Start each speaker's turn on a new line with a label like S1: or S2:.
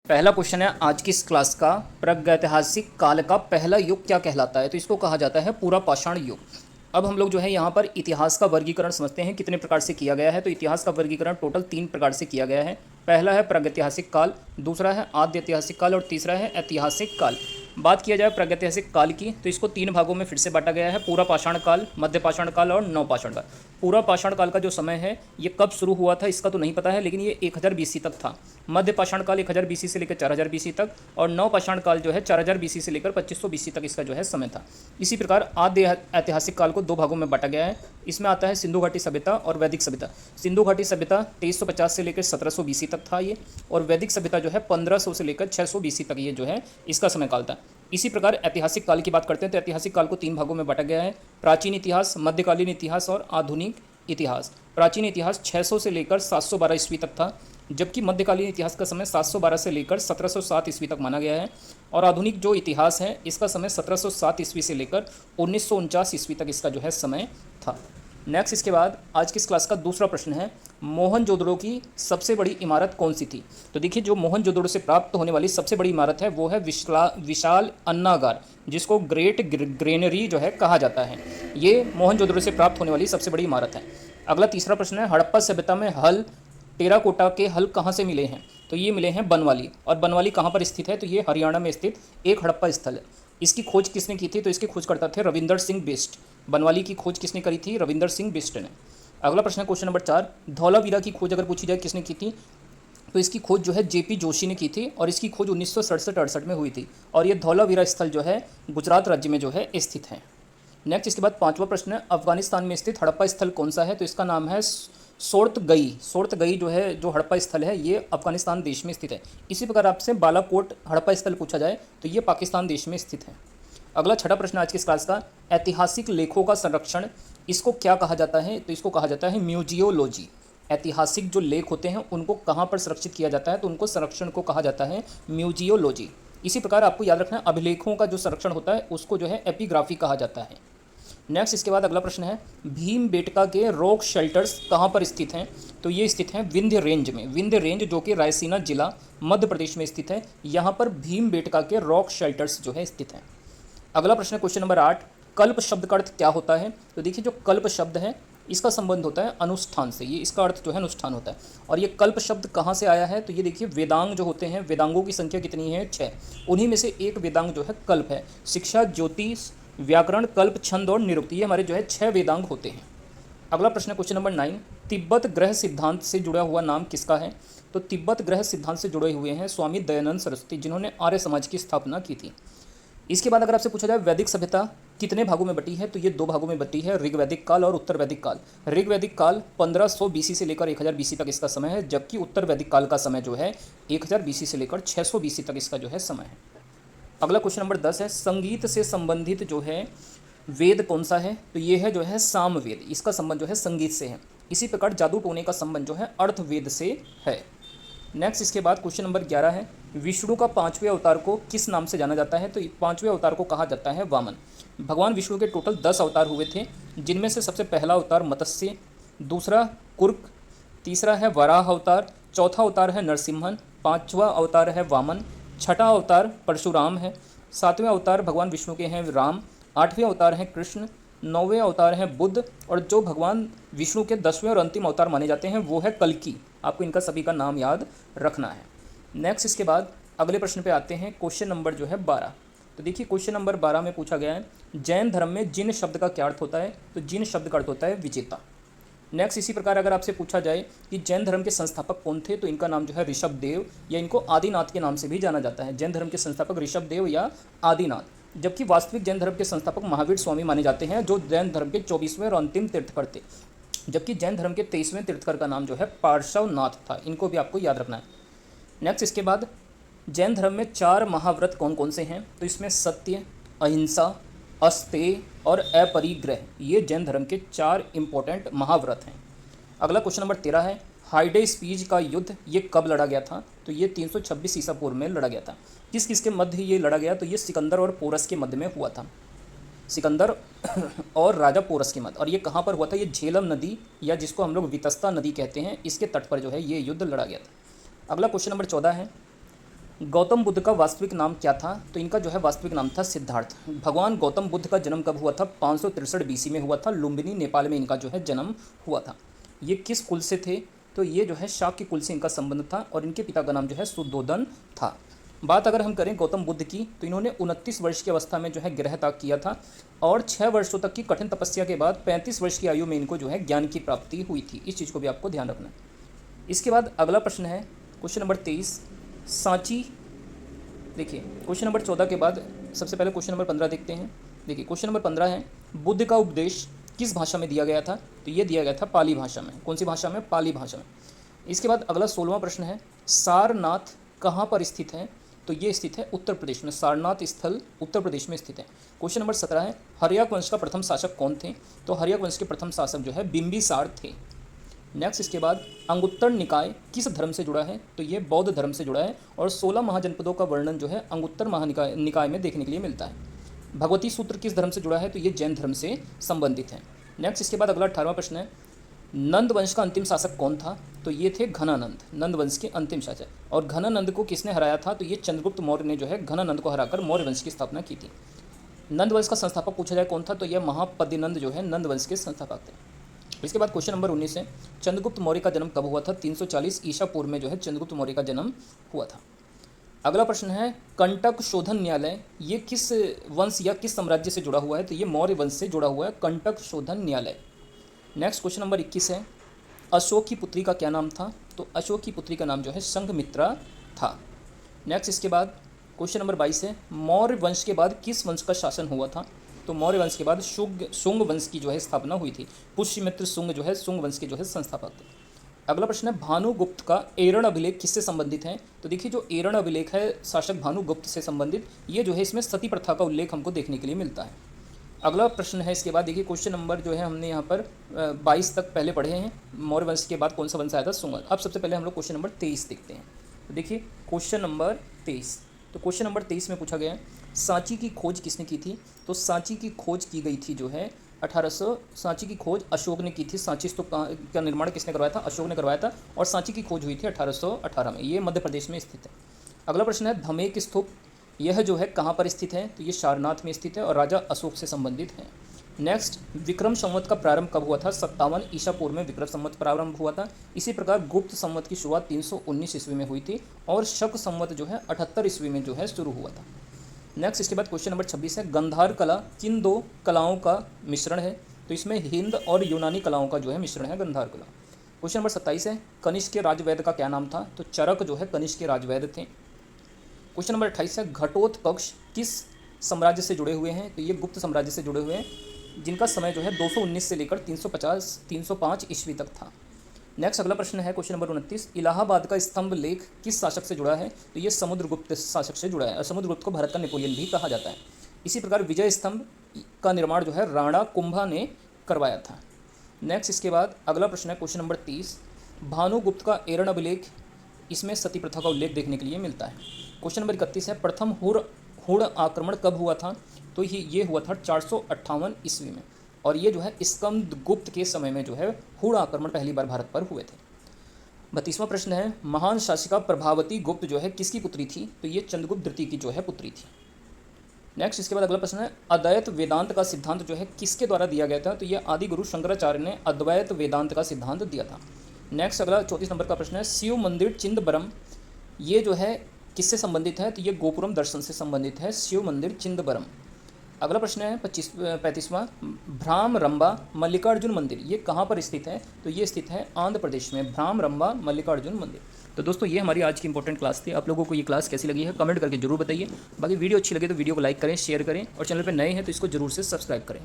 S1: पहला क्वेश्चन है आज की इस क्लास का। प्रागैतिहासिक काल का पहला युग क्या कहलाता है? तो इसको कहा जाता है पूरा पाषाण युग। अब हम लोग जो है यहाँ पर इतिहास का वर्गीकरण समझते हैं कितने प्रकार से किया गया है। तो इतिहास का वर्गीकरण टोटल 3 प्रकार से किया गया है। पहला है प्रागैतिहासिक काल, दूसरा है आद्य ऐतिहासिक काल और तीसरा है ऐतिहासिक काल। बात किया जाए प्रागैतिहासिक काल की तो इसको 3 भागों में फिर से बांटा गया है, पूरा पाषाण काल, मध्य पाषाण काल और नवपाषाण काल। पूरा पाषाण काल का जो समय है ये कब शुरू हुआ था इसका तो नहीं पता है, लेकिन ये 1000 बीसी तक था। मध्य पाषाण काल 1000 बीसी से लेकर 4000 बीसी तक, और नवपाषाण काल जो है 4000 बीसी से लेकर 2500 बीसी तक इसका जो है समय था। इसी प्रकार आद्य ऐतिहासिक काल को 2 भागों में बांटा गया है। इसमें आता है सिंधु घाटी सभ्यता और वैदिक सभ्यता। सिंधु घाटी सभ्यता 2350 से लेकर 1700 बीसी तक था ये, और वैदिक सभ्यता जो है 1500 से लेकर 600 बीसी तक ये जो है इसका समय काल था। इसी प्रकार ऐतिहासिक काल की बात करते हैं तो ऐतिहासिक काल को 3 भागों में बांटा गया है, प्राचीन इतिहास, मध्यकालीन इतिहास और आधुनिक इतिहास। प्राचीन इतिहास 600 से लेकर 712 ईस्वी तक था, जबकि मध्यकालीन इतिहास का समय 712 से लेकर 1707 ईस्वी तक माना गया है, और आधुनिक जो इतिहास है इसका समय 1707 ईस्वी से लेकर 1949 ईस्वी तक इसका जो है समय था। नेक्स्ट इसके बाद आज की इस क्लास का दूसरा प्रश्न है, मोहनजोदड़ो की सबसे बड़ी इमारत कौन सी थी? तो देखिए, जो मोहनजोदड़ो से प्राप्त होने वाली सबसे बड़ी इमारत है वो है विशाल अन्नागार, जिसको ग्रेट ग्रेनरी जो है कहा जाता है। ये मोहनजोदड़ो से प्राप्त होने वाली सबसे बड़ी इमारत है। अगला तीसरा प्रश्न है, हड़प्पा सभ्यता में हल, टेराकोटा के हल कहाँ से मिले हैं? तो ये मिले हैं बनवाली। और बनवाली कहाँ पर स्थित है? तो ये हरियाणा में स्थित एक हड़प्पा स्थल है। इसकी खोज किसने की थी? तो इसके खोजकर्ता थे रविंदर सिंह बिष्ट। बनवाली की खोज किसने करी थी? रविंदर सिंह बिष्ट ने। अगला प्रश्न है क्वेश्चन नंबर 4, धौलावीरा की खोज अगर पूछी जाए किसने की थी? तो इसकी खोज जो है जेपी जोशी ने की थी, और इसकी खोज 1967-68 में हुई थी, और ये धौलावीरा स्थल जो है गुजरात राज्य में जो है स्थित है। नेक्स्ट इसके बाद 5वां प्रश्न है, अफगानिस्तान में स्थित हड़प्पा स्थल कौन सा है? तो इसका नाम है सोर्तगई। सोर्तगई जो है, जो हड़प्पा स्थल है, ये अफगानिस्तान देश में स्थित है। इसी प्रकार आपसे बालाकोट हड़प्पा स्थल पूछा जाए तो ये पाकिस्तान देश में स्थित है। अगला 6वां प्रश्न आज की इस क्लास का, ऐतिहासिक लेखों का संरक्षण इसको क्या कहा जाता है? तो इसको कहा जाता है म्यूजियोलॉजी। ऐतिहासिक जो लेख होते हैं उनको कहाँ पर संरक्षित किया जाता है? तो उनको संरक्षण को कहा जाता है म्यूजियोलॉजी। इसी प्रकार आपको याद रखना है, अभिलेखों का जो संरक्षण होता है उसको जो है एपिग्राफी कहा जाता है। नेक्स्ट इसके बाद अगला प्रश्न है, भीमबेटका के रॉक शेल्टर्स कहाँ पर स्थित हैं? तो ये स्थित हैं विंध्य रेंज में। विंध्य रेंज जो कि रायसीना जिला मध्य प्रदेश में स्थित है, यहाँ पर भीमबेटका के रॉक शेल्टर्स जो है स्थित हैं। अगला प्रश्न है क्वेश्चन नंबर 8, कल्प शब्द का अर्थ क्या होता है? तो देखिए, जो कल्प शब्द है इसका संबंध होता है अनुष्ठान से। ये इसका अर्थ जो है अनुष्ठान होता है। और ये कल्प शब्द कहाँ से आया है? तो ये देखिए, वेदांग जो होते हैं, वेदांगों की संख्या कितनी है? 6। उन्हीं में से एक वेदांग जो है कल्प है। शिक्षा, ज्योतिष, व्याकरण, कल्प, छंद और निरुक्ति, ये हमारे जो है 6 वेदांग होते हैं। अगला प्रश्न है क्वेश्चन नंबर 9, तिब्बत ग्रह सिद्धांत से जुड़ा हुआ नाम किसका है? तो तिब्बत ग्रह सिद्धांत से जुड़े हुए हैं स्वामी दयानंद सरस्वती, जिन्होंने आर्य समाज की स्थापना की थी। इसके बाद अगर आपसे पूछा जाए वैदिक सभ्यता कितने भागों में बटी है? तो ये 2 भागों में बटी है, ऋग्वैदिक काल और उत्तर वैदिक काल। ऋग्वैदिक काल 1500 बीसी से लेकर 1000 बीसी तक इसका समय है, जबकि उत्तर वैदिक काल का समय जो है 1000 बीसी से लेकर 600 बीसी तक इसका जो है समय है। अगला क्वेश्चन नंबर 10 है, संगीत से संबंधित जो है वेद कौन सा है? तो ये है जो है सामवेद। इसका संबंध जो है संगीत से है। इसी प्रकार जादू टोने का संबंध जो है अर्थवेद से है। नेक्स्ट इसके बाद क्वेश्चन नंबर 11 है, विष्णु का 5वें अवतार को किस नाम से जाना जाता है? तो 5वें अवतार को कहा जाता है वामन। भगवान विष्णु के टोटल 10 अवतार हुए थे, जिनमें से सबसे पहला अवतार मत्स्य, दूसरा कुर्क, तीसरा है वराह अवतार, चौथा अवतार है नरसिम्हन, 5वां अवतार है वामन, 6वां अवतार परशुराम है, 7वें अवतार भगवान विष्णु के हैं राम, 8वें अवतार हैं कृष्ण, 9वें अवतार हैं बुद्ध, और जो भगवान विष्णु के 10वें और अंतिम अवतार माने जाते हैं वो है कल्कि। आपको इनका सभी का नाम याद रखना है। नेक्स्ट इसके बाद अगले प्रश्न पे आते हैं, क्वेश्चन नंबर जो है 12। तो देखिए, क्वेश्चन नंबर 12 में पूछा गया है, जैन धर्म में जिन शब्द का क्या अर्थ होता है? तो जिन शब्द का अर्थ होता है विजेता। नेक्स्ट इसी प्रकार अगर आपसे पूछा जाए कि जैन धर्म के संस्थापक कौन थे? तो इनका नाम जो है ऋषभ देव, या इनको आदिनाथ के नाम से भी जाना जाता है। जैन धर्म के संस्थापक ऋषभ देव या आदिनाथ। जबकि वास्तविक जैन धर्म के संस्थापक महावीर स्वामी माने जाते हैं, जो जैन धर्म के 24वें और अंतिम तीर्थकर थे। जबकि जैन धर्म के 23वें तीर्थकर का नाम जो है पार्श्वनाथ था। इनको भी आपको याद रखना है। नेक्स्ट इसके बाद जैन धर्म में 4 महाव्रत कौन कौन से हैं? तो इसमें सत्य, अहिंसा, अस्तेय और अपरिग्रह, ये जैन धर्म के 4 इंपॉर्टेंट महाव्रत हैं। अगला क्वेश्चन नंबर 13 है, हाइडे स्पीज का युद्ध ये कब लड़ा गया था? तो ये 326 ईसा पूर्व में लड़ा गया था। किस किस के मध्य ये लड़ा गया? तो ये सिकंदर और पोरस के मध्य में हुआ था। सिकंदर और राजा पोरस के मध्य। और ये कहाँ पर हुआ था? ये झेलम नदी, या जिसको हम लोग वितस्ता नदी कहते हैं, इसके तट पर जो है ये युद्ध लड़ा गया था। अगला क्वेश्चन नंबर 14 है, गौतम बुद्ध का वास्तविक नाम क्या था? तो इनका जो है वास्तविक नाम था सिद्धार्थ। भगवान गौतम बुद्ध का जन्म कब हुआ था? 563 बीसी में हुआ था। लुम्बिनी नेपाल में इनका जो है जन्म हुआ था। ये किस कुल से थे? तो ये जो है शाक्य कुल से इनका संबंध था और इनके पिता का नाम जो है शुद्धोदन था। बात अगर हम करें गौतम बुद्ध की, तो इन्होंने 29 वर्ष की अवस्था में जो है गृह त्याग किया था और 6 वर्षों तक की कठिन तपस्या के बाद 35 वर्ष की आयु में इनको जो है ज्ञान की प्राप्ति हुई थी। इस चीज़ को भी आपको ध्यान रखना है। इसके बाद अगला प्रश्न है क्वेश्चन नंबर 23, सांची। देखिए क्वेश्चन नंबर 14 के बाद सबसे पहले क्वेश्चन नंबर 15 देखते हैं। देखिए क्वेश्चन नंबर 15 है, बुद्ध का उपदेश किस भाषा में दिया गया था? तो ये दिया गया था पाली भाषा में। कौन सी भाषा में? पाली भाषा में। इसके बाद अगला 16वां प्रश्न है, सारनाथ कहाँ पर स्थित है? तो ये स्थित है उत्तर प्रदेश में। सारनाथ स्थल उत्तर प्रदेश में स्थित है। क्वेश्चन नंबर 17 है, हर्यक वंश का प्रथम शासक कौन थे? तो हर्यक वंश के प्रथम शासक जो है बिंबिसार थे। नेक्स्ट इसके बाद अंगुत्तर निकाय किस धर्म से जुड़ा है? तो ये बौद्ध धर्म से जुड़ा है और 16 महाजनपदों का वर्णन जो है अंगुत्तर महानिकाय में देखने के लिए मिलता है। भगवती सूत्र किस धर्म से जुड़ा है? तो ये जैन धर्म से संबंधित है। नेक्स्ट इसके बाद अगला 18वां प्रश्न है, नंद वंश का अंतिम शासक कौन था? तो ये थे घनानंद, नंद वंश के अंतिम शासक। और घनानंद को किसने हराया था? तो ये चंद्रगुप्त मौर्य ने जो है घनानंद को हराकर मौर्य वंश की स्थापना की थी। नंद वंश का संस्थापक पूछा जाए कौन था? तो यह महापद्यनंद जो है नंद वंश के संस्थापक थे। इसके बाद क्वेश्चन नंबर 19 है, चंद्रगुप्त मौर्य का जन्म कब हुआ था? 340 ईसा पूर्व में जो है चंद्रगुप्त मौर्य का जन्म हुआ था। अगला प्रश्न है, कंटक शोधन न्यायालय ये किस वंश या किस साम्राज्य से जुड़ा हुआ है? तो ये मौर्य वंश से जुड़ा हुआ है कंटक शोधन न्यायालय। नेक्स्ट क्वेश्चन नंबर 21 है, अशोक की पुत्री का क्या नाम था? तो अशोक की पुत्री का नाम जो है संघमित्रा था। नेक्स्ट इसके बाद क्वेश्चन नंबर 22 है, मौर्य वंश के बाद किस वंश का शासन हुआ था? तो मौर्य वंश के बाद शुंग वंश की जो है स्थापना हुई थी। पुष्यमित्र शुंग जो है शुंग वंश के जो है संस्थापक थे। अगला प्रश्न है, भानुगुप्त का एरण अभिलेख किससे संबंधित है? तो देखिए जो एरण अभिलेख है शासक भानुगुप्त से संबंधित, ये जो है इसमें सती प्रथा का उल्लेख हमको देखने के लिए मिलता है। अगला प्रश्न है इसके बाद, देखिए क्वेश्चन नंबर जो है हमने यहाँ पर 22 तक पहले पढ़े हैं। मौर्य वंश के बाद कौन सा वंश आया था? शुंग। अब सबसे पहले हम लोग क्वेश्चन नंबर 23 देखते हैं। तो देखिए क्वेश्चन नंबर 23, तो क्वेश्चन नंबर 23 में पूछा गया है, सांची की खोज किसने की थी? तो सांची की खोज की गई थी जो है 1800, सांची की खोज अशोक ने की थी। सांची स्तूप का निर्माण किसने करवाया था? अशोक ने करवाया था और सांची की खोज हुई थी 1818 में। ये मध्य प्रदेश में स्थित है। अगला प्रश्न है, धमेक स्तूप यह जो है कहाँ पर स्थित है? तो ये सारनाथ में स्थित है और राजा अशोक से संबंधित है। नेक्स्ट, विक्रम संवत का प्रारंभ कब हुआ था? 57 ईसा पूर्व में विक्रम संवत प्रारंभ हुआ था। इसी प्रकार गुप्त संवत की शुरुआत 319 ईस्वी में हुई थी और शक संवत जो है 78 ईस्वी में जो है शुरू हुआ था। नेक्स्ट इसके बाद क्वेश्चन नंबर 26 है, गंधार कला किन दो कलाओं का मिश्रण है? तो इसमें हिंद और यूनानी कलाओं का जो है मिश्रण है गंधार कला। क्वेश्चन नंबर 27 है, कनिष्क के राजवैद्य का क्या नाम था? तो चरक जो है कनिष्क के राजवैद्य थे। क्वेश्चन नंबर 28 है, घटोत्कच किस साम्राज्य से जुड़े हुए हैं? तो ये गुप्त साम्राज्य से जुड़े हुए हैं, जिनका समय जो है 219 से लेकर 305 ईस्वी तक था। नेक्स्ट अगला प्रश्न है क्वेश्चन नंबर 29, इलाहाबाद का स्तंभ लेख किस शासक से जुड़ा है? तो ये समुद्रगुप्त शासक से जुड़ा है और समुद्रगुप्त को भारत का नेपोलियन भी कहा जाता है। इसी प्रकार विजय स्तंभ का निर्माण जो है राणा कुंभा ने करवाया था। नेक्स्ट इसके बाद अगला प्रश्न है क्वेश्चन नंबर 30, भानुगुप्त का एरण अभिलेख, इसमें सती प्रथा का उल्लेख देखने के लिए मिलता है। क्वेश्चन नंबर 31 है, प्रथम हुड़ आक्रमण कब हुआ था? तो ये हुआ था 458 ईस्वी में और ये जो है स्कंदगुप्त के समय में जो है हुड़ आक्रमण पहली बार भारत पर हुए थे। 32वां प्रश्न है, महान शासिका प्रभावती गुप्त जो है किसकी पुत्री थी? तो ये चंद्रगुप्त द्वितीय की जो है पुत्री थी। नेक्स्ट इसके बाद अगला प्रश्न है, अद्वैत वेदांत का सिद्धांत जो है किसके द्वारा दिया गया था? तो ये आदि गुरु शंकराचार्य ने अद्वैत वेदांत का सिद्धांत दिया था। नेक्स्ट अगला 34 नंबर का प्रश्न है, शिव मंदिर चिदंबरम ये जो है किससे संबंधित है? तो ये गोपुरम दर्शन से संबंधित है शिव मंदिर चिदंबरम। अगला प्रश्न है 35वां, भ्रामरंबा मल्लिकार्जुन मंदिर ये कहाँ पर स्थित है? तो ये स्थित है आंध्र प्रदेश में, भ्रामरंबा मल्लिकार्जुन मंदिर। तो दोस्तों ये हमारी आज की इंपॉर्टेंट क्लास थी। आप लोगों को ये क्लास कैसी लगी है कमेंट करके जरूर बताइए। बाकी वीडियो अच्छी लगे तो वीडियो को लाइक करें, शेयर करें और चैनल पर नए हैं तो इसको जरूर से सब्सक्राइब करें।